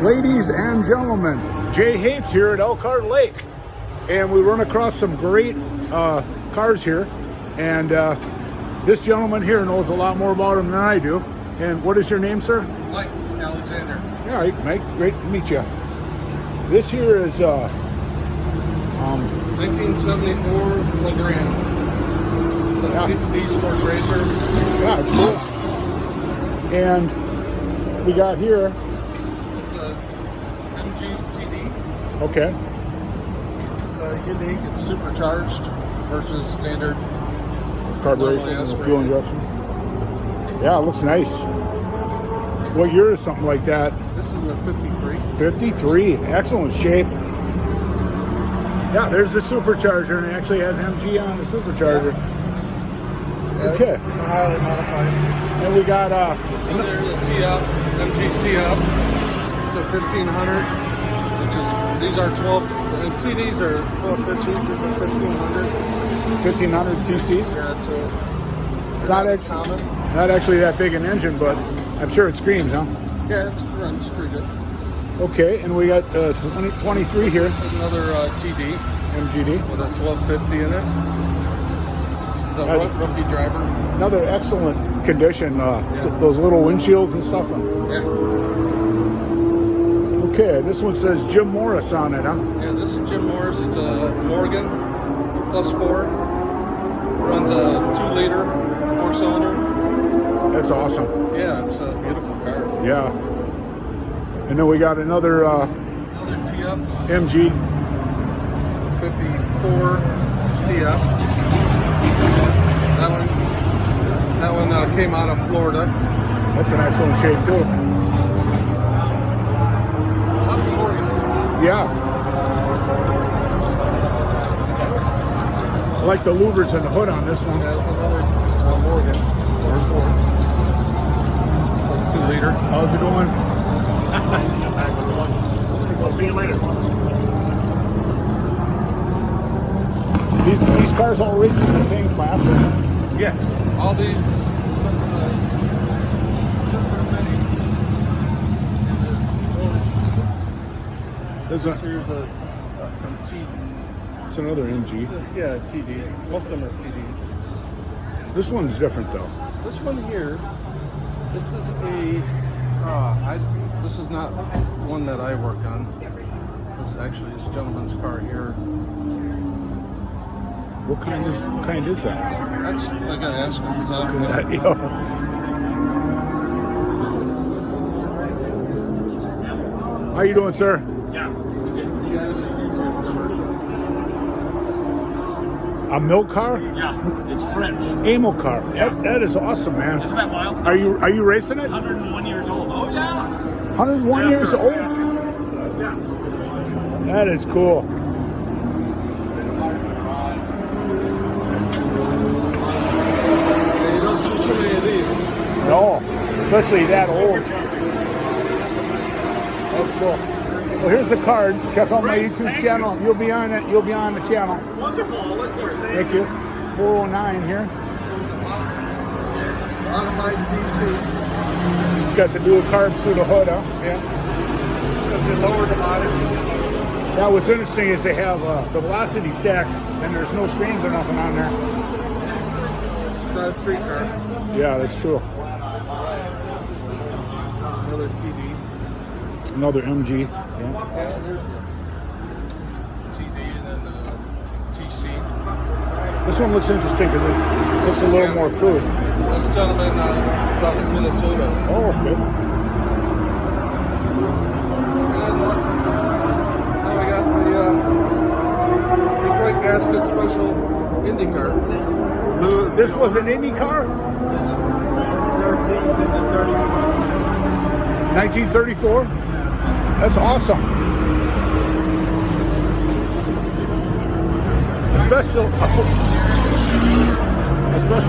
Ladies and gentlemen, Jay Hapes here at Elkhart Lake, and we run across some great cars here, and this gentleman here knows a lot more about them than I do. And what is your name, sir? Mike Alexander. All right, Mike, great to meet you. This here is 1974 LeGrand. D-Sport Racer. Yeah, it's cool. And we got here MGTD. Okay. Unique and supercharged versus standard Carburation and fuel injection. Yeah, it looks nice. What year is something like that? This is a 53. 53. Excellent shape. Yeah, there's the supercharger, and it actually has MG on the supercharger. Okay. Highly modified. And we got So there's a T-Up, MG T-Up. It's a 1500. Which is, these are 12. The TDs are 1250s. These are 1500. 1500 cc's. Yeah, It's not actually that big an engine, but I'm sure it screams, huh? yeah, it runs pretty good. Okay, and we got 2023 here. Another TD. MGD. With a 1250 in it. The rookie driver. Another excellent condition. Those little windshields and stuff. Yeah. Okay, this one says Jim Morris on it, huh? Yeah, this is Jim Morris. It's a Morgan +4. Runs a 2-liter 4-cylinder. That's awesome. Yeah, it's a beautiful car. Yeah. And then we got another T-Up. MG. 54 T-Up. That one came out of Florida. That's an excellent shape too. Lots of Morgans. Yeah. I like the louvers and the hood on this one. Yeah, it's another Morgan. 2-liter. How's it going? We'll see you later. These cars all race in the same class? Yes. All these. There's Here's a, from TD. it's another MG. Yeah, TD. Most of them are TDs. This one's different though. This one here, this is this is not one that I work on. This is actually this gentleman's car here. What kind is that? That's I gotta ask him. He's out Yeah. How you doing, sir? Yeah. A milk car? Yeah. It's French. Amo car. Yeah. That is awesome, man. Isn't that wild? Are you racing it? 101 years old. Oh, yeah. 101 years old? Yeah. That is cool. You don't see too many of these. No, especially that old. That's cool. Well, here's the card. Check out my Great, YouTube thank channel. you. You'll be on it. You'll be on the channel. Wonderful. I'll look for it. Thank you. 409 here. Modified TC. It's got the dual carb through the hood, huh? Yeah. If you lower the body. Now, what's interesting is they have the velocity stacks, and there's no screens or nothing on there. It's not a street car. Yeah, that's true. Another TD. Another MG. Yeah. Yeah, there's TD and then TC. This one looks interesting because it looks a little more crude. This gentleman is out of Minnesota. Oh, good. Now we got the Detroit Gasket Special IndyCar. This was an Indy car? 1934? That's awesome. A special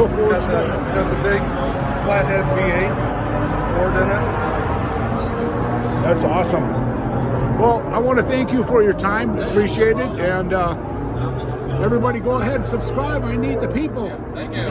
Ford special. Got the big flathead V8 Ford in it. That's awesome. Well, I want to thank you for your time. Appreciate it. And everybody go ahead and subscribe. I need the people. Thank you.